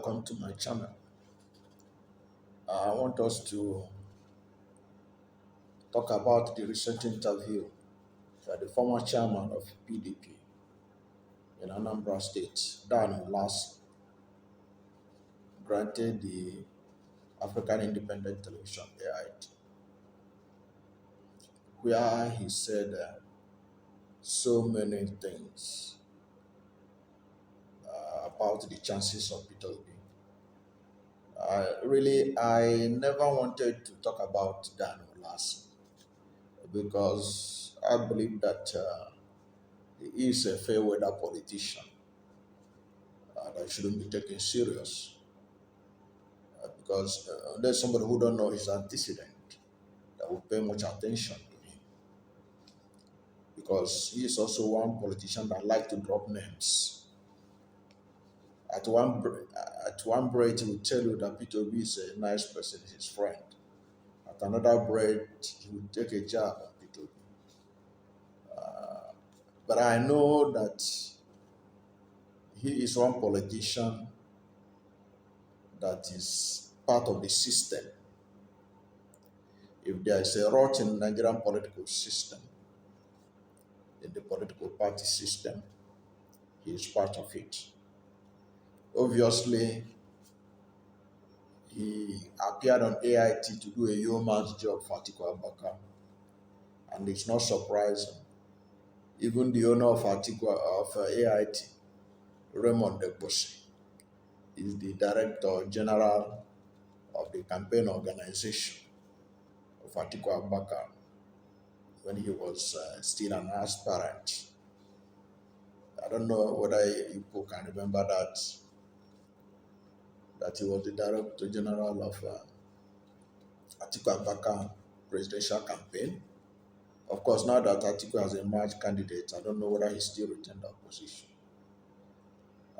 welcome to my channel. I want us to talk about the recent interview that the former chairman of PDP in Anambra State, Dan Ulasi, granted the African Independent Television AIT, where he said so many things about the chances of peterobi. I never wanted to talk about Dan Ulasi because I believe that he is a fair weather politician that shouldn't be taken serious because there's somebody who don't know his antecedent that will pay much attention to him because he is also one politician that like to drop names. At one breath, he will tell you that Peter Obi is a nice person, his friend. At another breath, he will take a jab at Peter Obi. But I know that he is one politician that is part of the system. If there is a rot in the Nigerian political system, in the political party system, he is part of it. Obviously, he appeared on AIT to do a yeoman's job for Atiku Abubakar, and it's not surprising. Even the owner of AIT, Raymond Debosi, is the director general of the campaign organization of Atiku Abubakar when he was still an aspirant. I don't know whether people can remember that he was the director general of Atiku Abubakar presidential campaign. Of course, now that Atiku has emerged candidate, I don't know whether he still retained that position.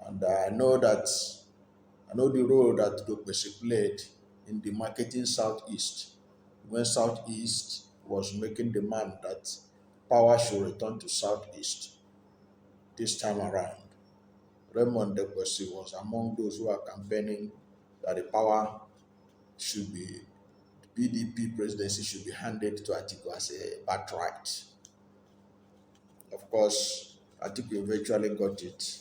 And I know the role that Dopesi played in the marketing Southeast when Southeast was making demand that power should return to Southeast this time around. Raymond Debosi was among those who are campaigning that the power should be, the PDP presidency should be handed to Atiku as a birthright. Of course, Atiku eventually got it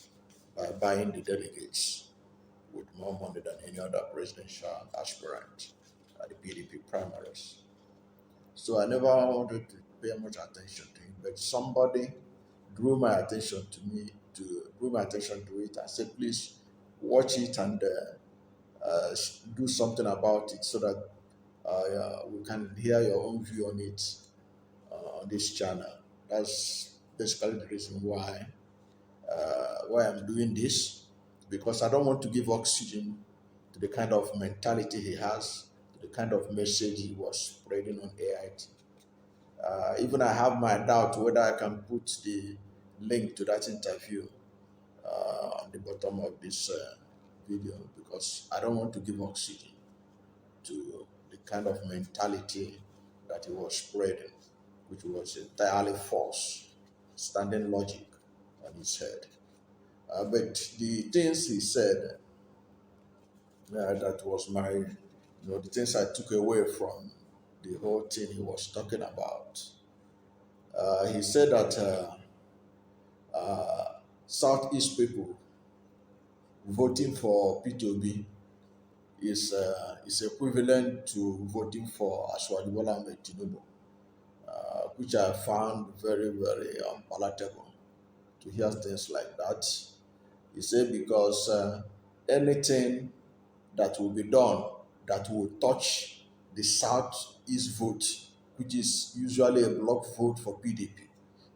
by buying the delegates with more money than any other presidential aspirant at the PDP primaries. So I never wanted to pay much attention to him, but somebody drew my attention to it and said, please watch it and do something about it so that we can hear your own view on it on this channel. That's basically the reason why I'm doing this, because I don't want to give oxygen to the kind of mentality he has, to the kind of message he was spreading on AIT. Even I have my doubt whether I can put the link to that interview on the bottom of this video, because I don't want to give oxygen to the kind of mentality that he was spreading, which was entirely false, standing logic on his head. But the things he said, that was the things I took away from the whole thing he was talking about. He said that Southeast people voting for P2B is equivalent to voting for Asiwaju Bola Ahmed Tinubu, which I found very, very unpalatable to hear things like that. He said because anything that will be done that will touch the Southeast vote, which is usually a block vote for PDP,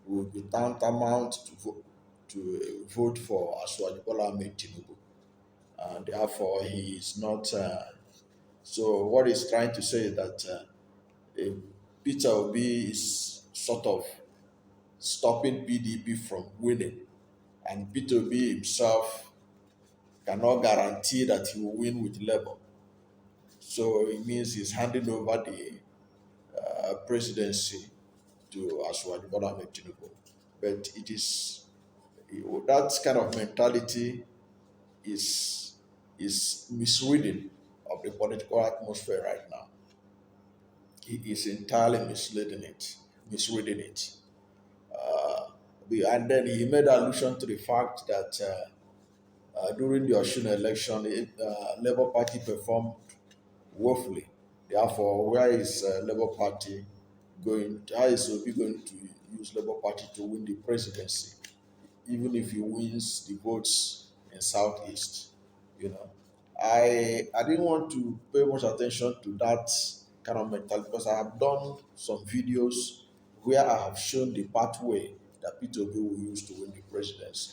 will be tantamount to vote for Asiwaju Bola Ahmed Tinubu. And therefore, he is not. So what he's trying to say is that Peter Obi is sort of stopping PDP from winning, and Peter Obi himself cannot guarantee that he will win with Labour. So it means he's handing over the presidency to Asiwaju Bola Ahmed Tinubu. But it is that kind of mentality is is misreading of the political atmosphere right now. He is entirely misreading it. Uh, and then he made allusion to the fact that during the Oshun election, Labour Party performed woefully. Therefore, where is Labour Party going? How is Obi going to use Labour Party to win the presidency, even if he wins the votes in Southeast? You know, I didn't want to pay much attention to that kind of mentality because I have done some videos where I have shown the pathway that Peter Obi will use to win the presidency.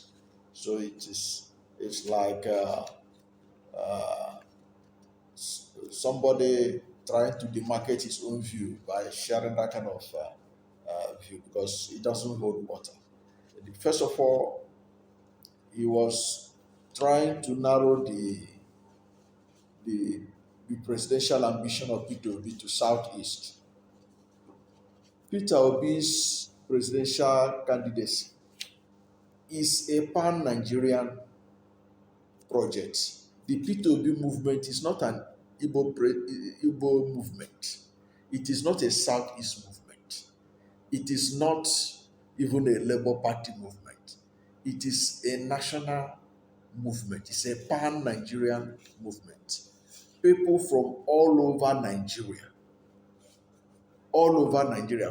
So it's like uh, somebody trying to demarcate his own view by sharing that kind of view because it doesn't hold water. First of all, he was trying to narrow the, the presidential ambition of Peter Obi to Southeast. Peter Obi's presidential candidacy is a pan-Nigerian project. The P2B movement is not an Igbo movement. It is not a Southeast movement. It is not even a Labour Party movement. It is a national movement. It's a pan-Nigerian movement. People from all over Nigeria,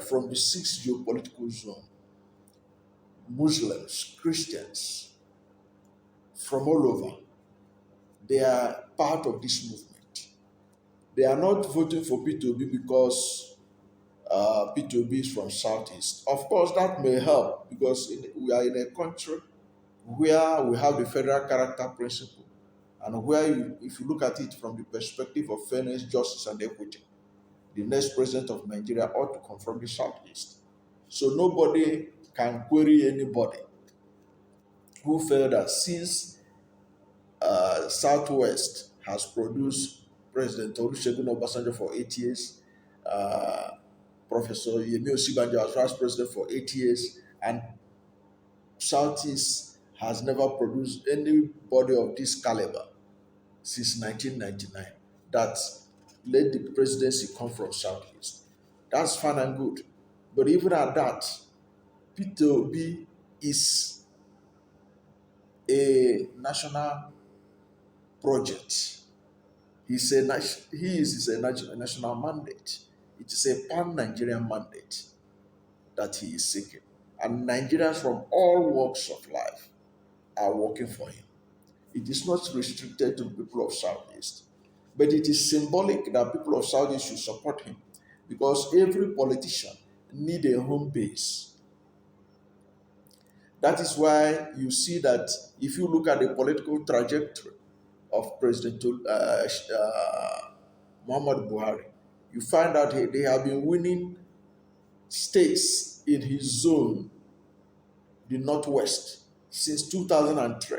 from the six geopolitical zone, Muslims, Christians, from all over, they are part of this movement. They are not voting for P2B because P2B is from Southeast. Of course, that may help because we are in a country where we have the federal character principle and where, if you look at it from the perspective of fairness, justice, and equity, the next president of Nigeria ought to come from the Southeast. So nobody can query anybody who felt that since Southwest has produced President Olusegun Obasanjo for 8 years, uh, Professor Yemi Osibanjo as vice president for 8 years, and Southeast has never produced anybody of this caliber since 1999. That let the presidency come from Southeast. That's fine and good. But even at that, Peter Obi is a national project. He is a national mandate. It is a pan-Nigerian mandate that he is seeking. And Nigerians from all walks of life are working for him. It is not restricted to people of Southeast. But it is symbolic that people of Southeast should support him because every politician need a home base. That is why you see that if you look at the political trajectory of President Muhammad Buhari, you find out they have been winning states in his zone, the Northwest, since 2003.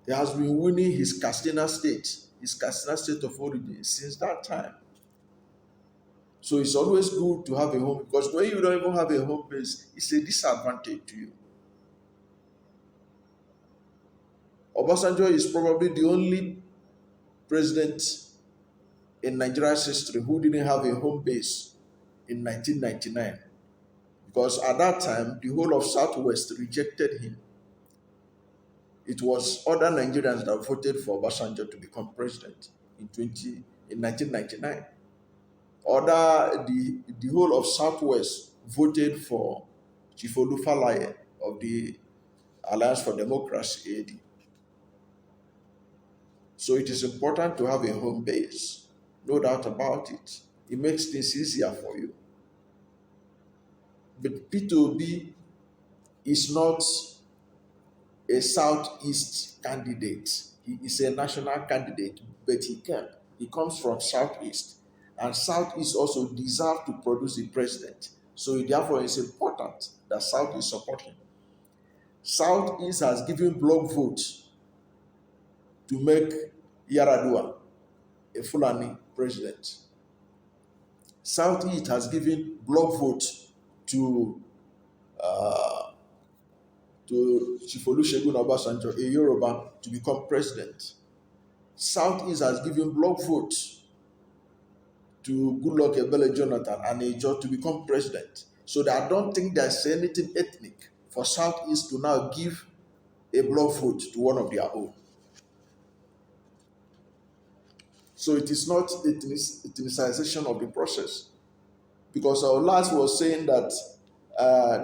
He has been winning his Katsina state of origin since that time. So it's always good to have a home because when you don't even have a home base, it's a disadvantage to you. Obasanjo is probably the only president in Nigeria's history who didn't have a home base in 1999 because at that time the whole of Southwest rejected him. It was other Nigerians that voted for Obasanjo to become president in 1999. The whole of Southwest voted for Chief Olufalaye of the Alliance for Democracy (AD). So it is important to have a home base, no doubt about it. It makes things easier for you. But P2B is not a Southeast candidate. He is a national candidate, but he comes from Southeast. And Southeast also deserve to produce a president. So therefore it's important that Southeast support him. Southeast has given block votes to make Yaradua a Fulani president. Southeast has given block votes to to Chief Olusegun Obasanjo, a Yoruba, to become president. Southeast has given block votes to Goodluck Ebele Jonathan and Ejo to become president. So that I don't think there's anything ethnic for Southeast to now give a block vote to one of their own. So it is not ethnicization of the process. Because our last was saying that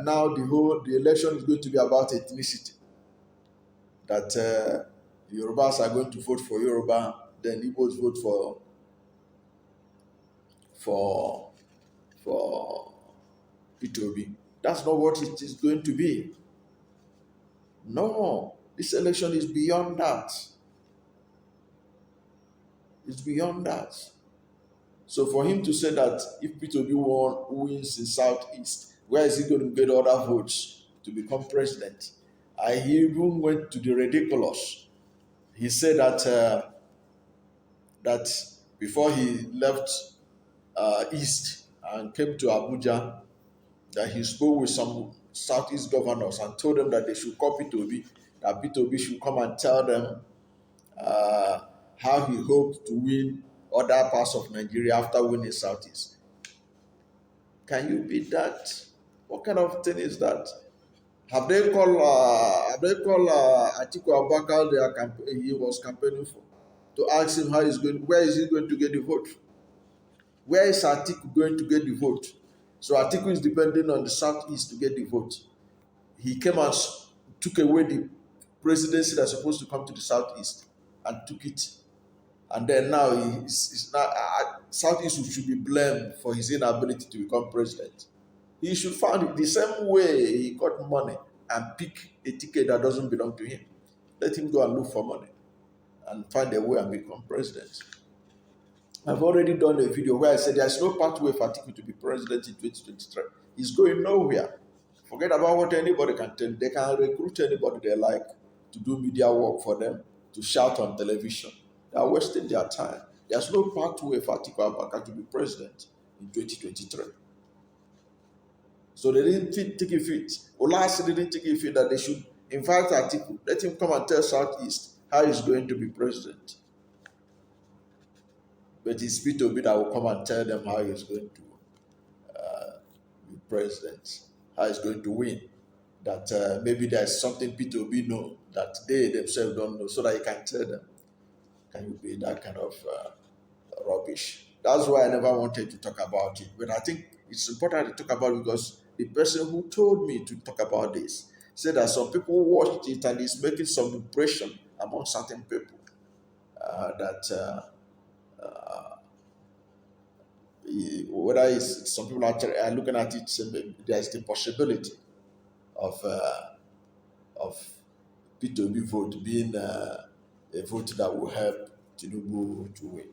now the election is going to be about ethnicity. That the Yorubas are going to vote for Yoruba, then Igbos vote for for peterobi. That's not what it is going to be. No, this election is beyond that. It's beyond that. So for him to say that if peterobi wins in Southeast, where is he going to get other votes to become president? He even went to the ridiculous. He said that before he left East and came to Abuja, that he spoke with some Southeast governors and told them that they should call peterobi, that peterobi should come and tell them uh, how he hoped to win other parts of Nigeria after winning Southeast. Can you beat that? What kind of thing is that? Have they called Atiku Abubakar he was campaigning for, to ask him where is he going to get the vote? Where is Atiku going to get the vote? So Atiku is depending on the Southeast to get the vote. He came and took away the presidency that's supposed to come to the Southeast and took it. And then now he's now Southeast should be blamed for his inability to become president. He should find it the same way he got money and pick a ticket that doesn't belong to him. Let him go and look for money and find a way and become president. I've already done a video where I said there's no pathway for Atiku to be president in 2023. He's going nowhere. Forget about what anybody can tell. They can recruit anybody they like to do media work for them, to shout on television. They are wasting their time. There's no pathway for Atiku Abubakar to be president in 2023. So they didn't take a fit. Ulasi didn't take a fit that they should invite Atiku. Let him come and tell Southeast how he's going to be president. But it's peterobi that will come and tell them how he's going to be president, how he's going to win. That maybe there's something peterobi know that they themselves don't know, so that he can tell them. Can you be that kind of rubbish? That's why I never wanted to talk about it. But I think it's important to talk about it because the person who told me to talk about this said that some people watched it and it's making some impression among certain people that whether it's some people are looking at it, there's the possibility of peterobi vote being a vote that will help Tinubu to win.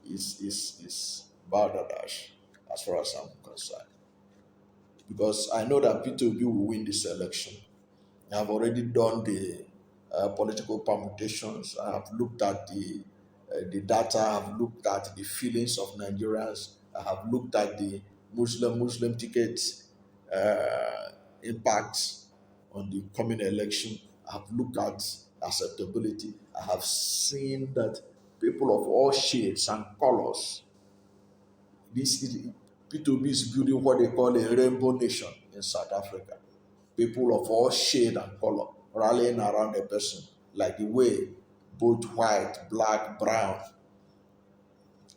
Is balderdash as far as I'm concerned. Because I know that peterobi will win this election. I have already done the political permutations. I have looked at the data. I have looked at the feelings of Nigerians. I have looked at the Muslim tickets impacts on the coming election. I have looked at acceptability. I have seen that people of all shades and colors, peterobi is building what they call a rainbow nation in South Africa. People of all shade and color rallying around a person, like the way both white, black, brown,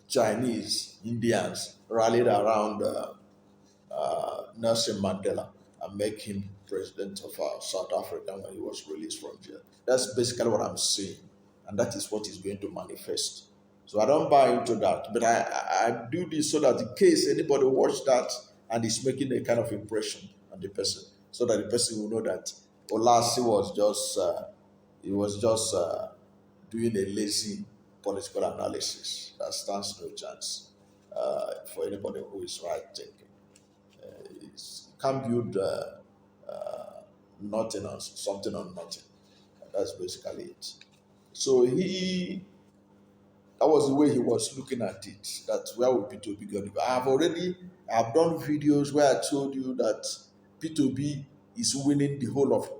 Chinese, Indians rallied around Nelson Mandela and make him president of South Africa when he was released from jail. That's basically what I'm saying, and that is what is going to manifest. So I don't buy into that, but I do this so that in case anybody watch that and is making a kind of impression on the person, so that the person will know that Ulasi was just doing a lazy political analysis that stands no chance for anybody who is right thinking. You can't build nothing on something on nothing. That's basically it. So that was the way he was looking at it. That where would peterobi go? I've done videos where I told you that peterobi is winning the whole of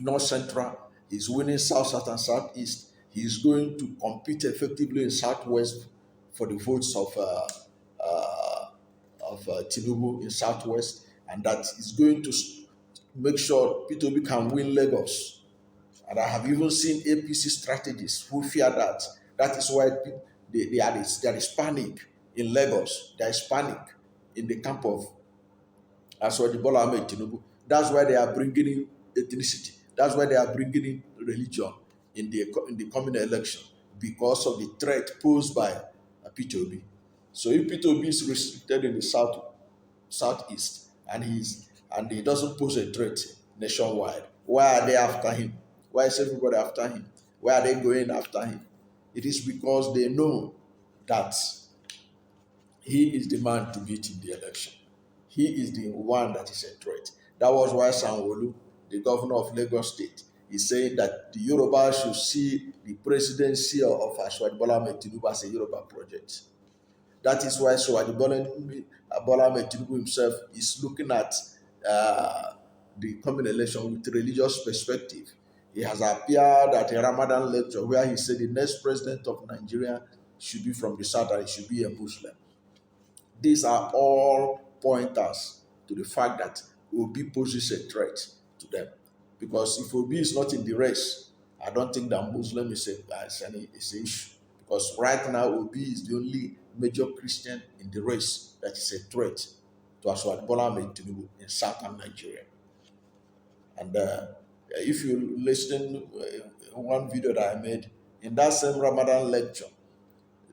North Central. He's winning South, South, and Southeast. He's going to compete effectively in Southwest for the votes uh, Tinubu in Southwest, and that is going to make sure P2B can win Lagos. And I have even seen APC strategists who fear that. That is why there is panic in Lagos. There is panic in the camp of Aswadi Bola Ahmed Tinubu. That's why they are bringing in ethnicity. That's why they are bringing in religion in the coming election, because of the threat posed by P2B. So if P2B is restricted in the southeast, and he doesn't pose a threat nationwide, why are they after him? Why is everybody after him? Why are they going after him? It is because they know that he is the man to beat in the election. He is the one that is a threat. That was why Sanwo-Olu, the governor of Lagos State, is saying that the Yoruba should see the presidency of Asiwaju Bola Ahmed Tinubu as a Yoruba project. That is why Asiwaju Bola Ahmed Tinubu himself is looking at the coming election with religious perspective. He has appeared at a Ramadan lecture where he said the next president of Nigeria should be from the south and he should be a Muslim. These are all pointers to the fact that Obi poses a threat to them. Because if Obi is not in the race, I don't think that Muslim is an issue. Because right now, Obi is the only major Christian in the race that is a threat to Asiwaju Bola Ahmed Tinubu in southern Nigeria. And if you listen one video that I made, in that same Ramadan lecture,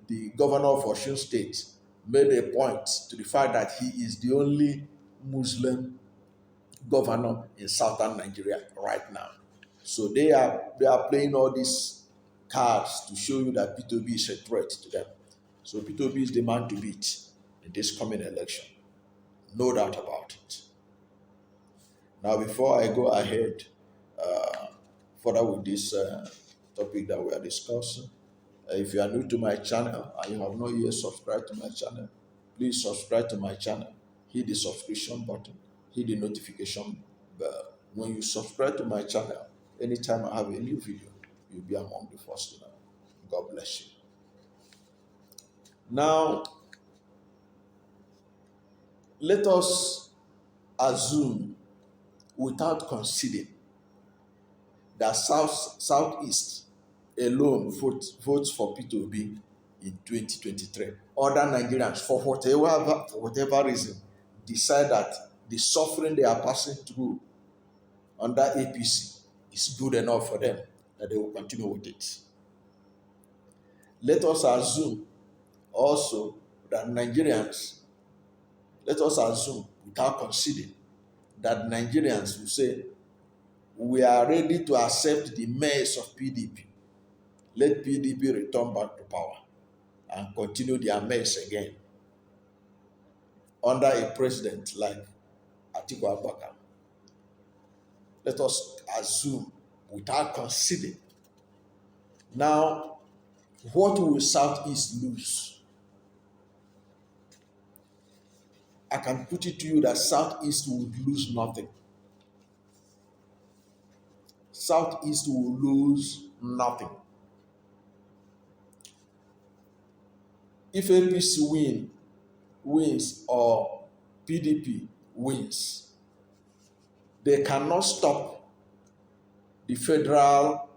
the governor of Osun State made a point to the fact that he is the only Muslim governor in southern Nigeria right now. So they are playing all these cards to show you that P2B is a threat to them. So P2B is the man to beat in this coming election. No doubt about it. Now, before I go ahead further with this topic that we are discussing, if you are new to my channel and you have not yet subscribed to my channel, please subscribe to my channel. Hit the subscription button, hit the notification bell. When you subscribe to my channel, anytime I have a new video, you'll be among the first to know. God bless you. Now, let us assume, without considering, that Southeast alone votes for P2B in 2023. Other Nigerians, for whatever reason, decide that the suffering they are passing through under APC is good enough for them, that they will continue with it. Let us assume also that Nigerians, let us assume, without considering, that Nigerians will say, we are ready to accept the mess of PDP. Let PDP return back to power and continue their mess again under a president like Atiku Abubakar. Let us assume, without considering. Now, what will Southeast lose? I can put it to you that Southeast would lose nothing. Southeast will lose nothing. If APC wins or PDP wins, they cannot stop the federal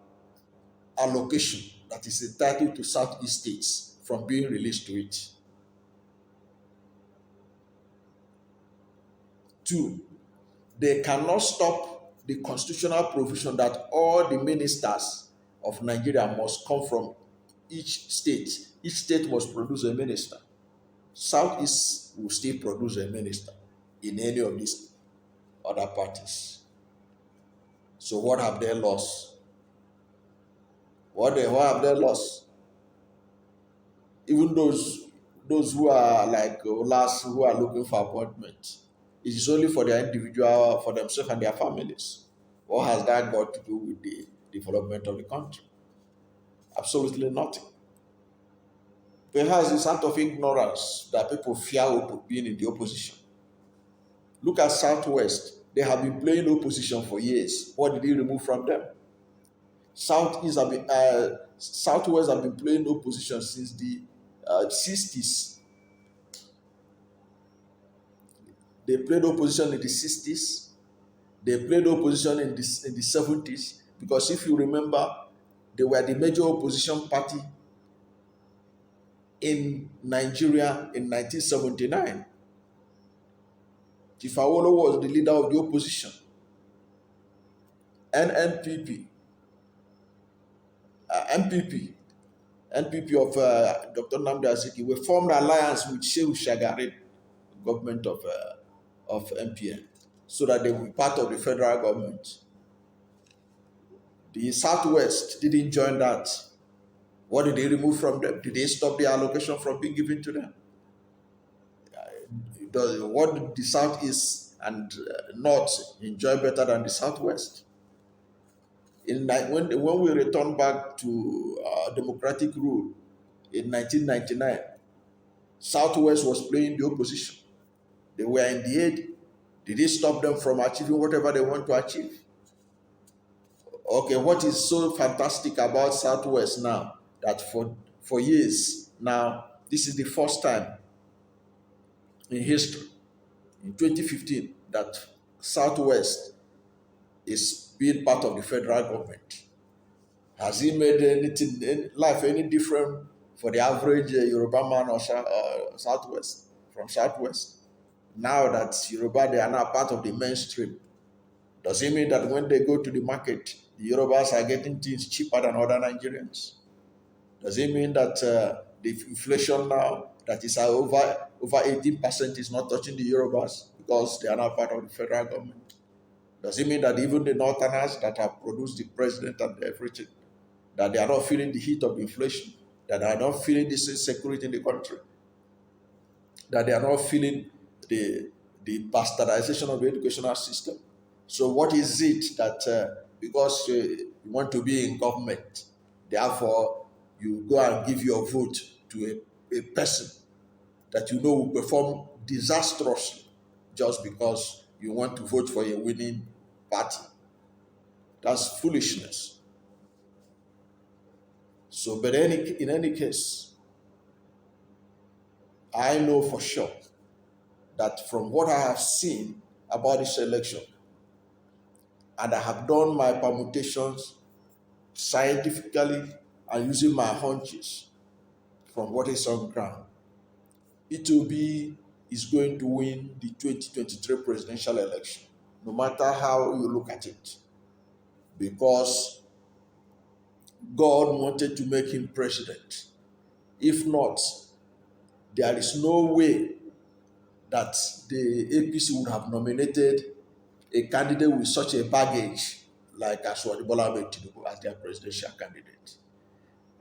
allocation that is entitled to Southeast states from being released to it. 2, they cannot stop the constitutional provision that all the ministers of Nigeria must come from each state. Each state must produce a minister. Southeast will still produce a minister in any of these other parties. So what have they lost? What have they lost? Even those who are like Ulasi, who are looking for appointments, it is only for their individual, for themselves and their families. What has that got to do with the development of the country? Absolutely nothing. Perhaps it's out of ignorance that people fear being in the opposition. Look at Southwest. They have been playing opposition for years. What did he remove from them? Southwest have been playing opposition since the 60s. They played opposition in the 60s. They played opposition in the 70s. Because if you remember, they were the major opposition party in Nigeria in 1979. Chief Awolowo was the leader of the opposition. NNPP, MPP, NPP of Dr. Anambra State, we formed alliance with Shehu Shagari, government of MPN, so that they will be part of the federal government. The Southwest didn't join that. What did they remove from them? Did they stop the allocation from being given to them? What did the Southeast and North enjoy better than the Southwest? When we returned back to democratic rule in 1999, Southwest was playing the opposition. They were in the aid. Did it stop them from achieving whatever they want to achieve? Okay, what is so fantastic about Southwest now that for years now, this is the first time in history, in 2015, that Southwest is being part of the federal government. Has it made life any different for the average Yoruba man or Southwest, from Southwest? Now that Yoruba, they are now part of the mainstream, does it mean that when they go to the market, the Yorubas are getting things cheaper than other Nigerians? Does it mean that the inflation now that is over 18% is not touching the Yorubas because they are now part of the federal government? Does it mean that even the Northerners that have produced the president and everything, that they are not feeling the heat of inflation, that they are not feeling this insecurity in the country, that they are not feeling the bastardization of the educational system? So what is it that because you want to be in government, therefore you go and give your vote to a person that you know will perform disastrously just because you want to vote for a winning party? That's foolishness. So, but in any case, I know for sure that from what I have seen about this election, and I have done my permutations scientifically and using my hunches from what is on ground, peterobi is going to win the 2023 presidential election, no matter how you look at it, because God wanted to make him president. If not, there is no way that the APC would have nominated a candidate with such a baggage like Asiwaju Bola Ahmed Tinubu as their presidential candidate.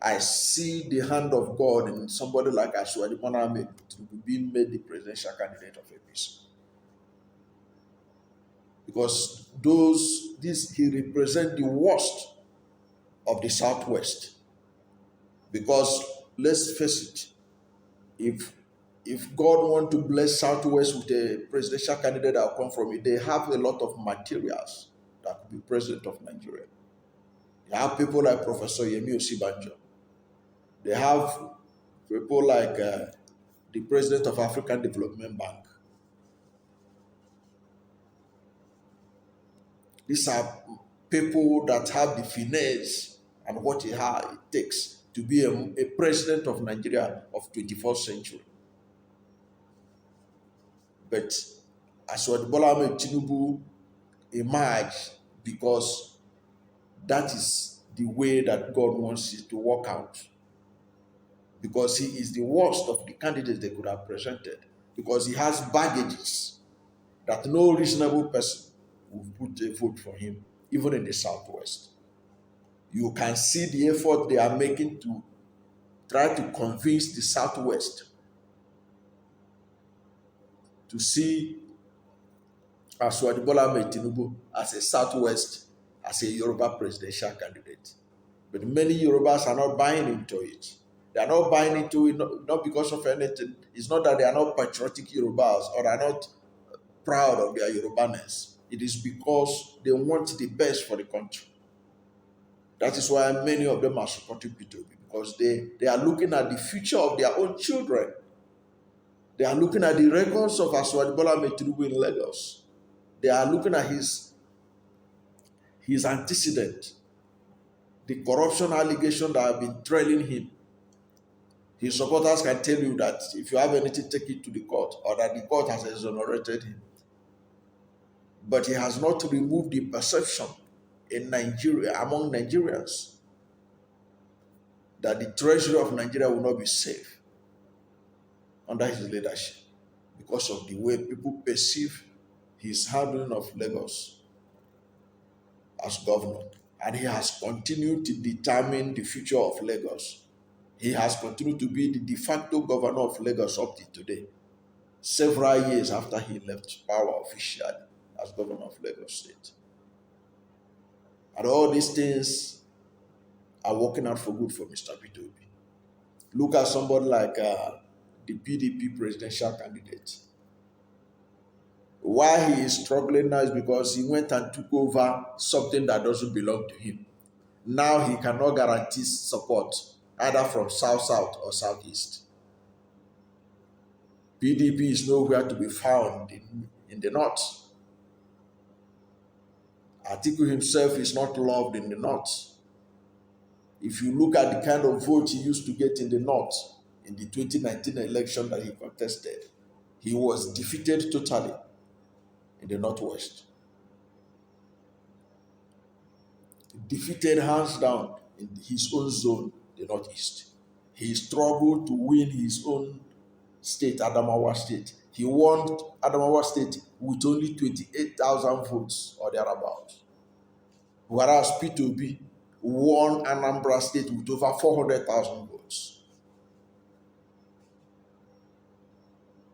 I see the hand of God in somebody like Asiwaju Bola Ahmed Tinubu being made the presidential candidate of APC, because he represents the worst of the Southwest. Because let's face it, if God want to bless Southwest with a presidential candidate that will come from it, they have a lot of materials that could be president of Nigeria. They have people like Professor Yemi Osibanjo. They have people like the president of African Development Bank. These are people that have the finesse and what it takes to be a president of Nigeria of 21st century. But Asiwaju Bola Ahmed Tinubu emerged because that is the way that God wants it to work out. Because he is the worst of the candidates they could have presented. Because he has baggages that no reasonable person will put a vote for him, even in the Southwest. You can see the effort they are making to try to convince the Southwest to see Asiwaju Bola Ahmed Tinubu as a Southwest, as a Yoruba presidential candidate. But many Yorubas are not buying into it. They are not buying into it not because of anything. It's not that they are not patriotic Yorubas or are not proud of their Yorubaness. It is because they want the best for the country. That is why many of them are supporting P2B, because they are looking at the future of their own children. They are looking at the records of Asiwaju Bola Ahmed Tinubu in Lagos. They are looking at his antecedent, the corruption allegation that have been trailing him. His supporters can tell you that if you have anything, take it to the court, or that the court has exonerated him. But he has not removed the perception in Nigeria, among Nigerians, that the treasury of Nigeria will not be safe under his leadership because of the way people perceive his handling of Lagos as governor. And he has continued to determine the future of Lagos. He has continued to be the de facto governor of Lagos up to today, several years after he left power officially as governor of Lagos State. And all these things are working out for good for Mr. P2B. Look at somebody like the PDP presidential candidate. Why he is struggling now is because he went and took over something that doesn't belong to him. Now he cannot guarantee support either from South or Southeast. PDP is nowhere to be found in the North. Atiku himself is not loved in the North. If you look at the kind of vote he used to get in the North in the 2019 election that he contested, he was defeated totally in the Northwest. Defeated hands down in his own zone, the Northeast. He struggled to win his own state, Adamawa State. He won Adamawa State with only 28,000 votes or thereabouts. Whereas P2B won Anambra State with over 400,000 votes.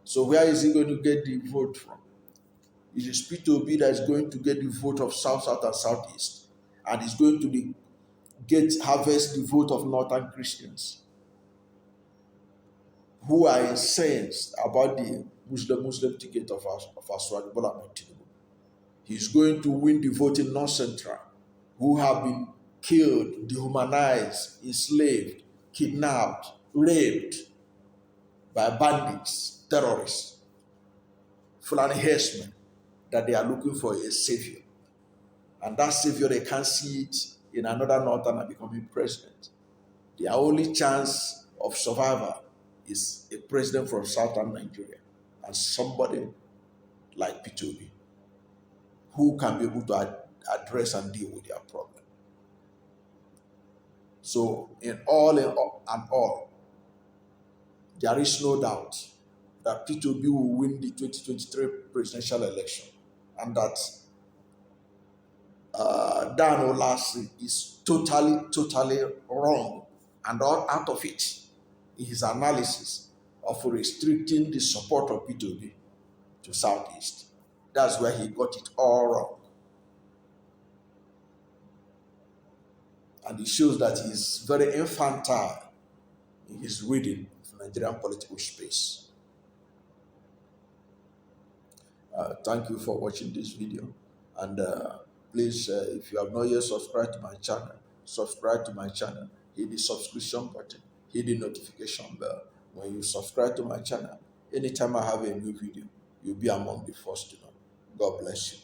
So where is he going to get the vote from? It is P2B that is going to get the vote of South, and Southeast, and is going to harvest the vote of Northern Christians who are incensed about the Muslim ticket of Asiwaju Bola Ahmed Tinubu. He's going to win the vote in North Central, who have been killed, dehumanized, enslaved, kidnapped, raped by bandits, terrorists, Fulani herdsmen, that they are looking for a savior. And that savior, they can't see it in another northern becoming president. Their only chance of survival is a president from southern Nigeria and somebody like P2B who can be able to address and deal with their problem. So in all, there is no doubt that P2B will win the 2023 presidential election, and that Dan Ulasi is totally wrong and all out of it in his analysis of restricting the support of P2B to Southeast. That's where he got it all wrong. And it shows that he's very infantile in his reading of Nigerian political space. Thank you for watching this video. And please, if you have not yet subscribed to my channel, subscribe to my channel. Hit the subscription button, hit the notification bell. When you subscribe to my channel, anytime I have a new video, you'll be among the first to know. God bless you.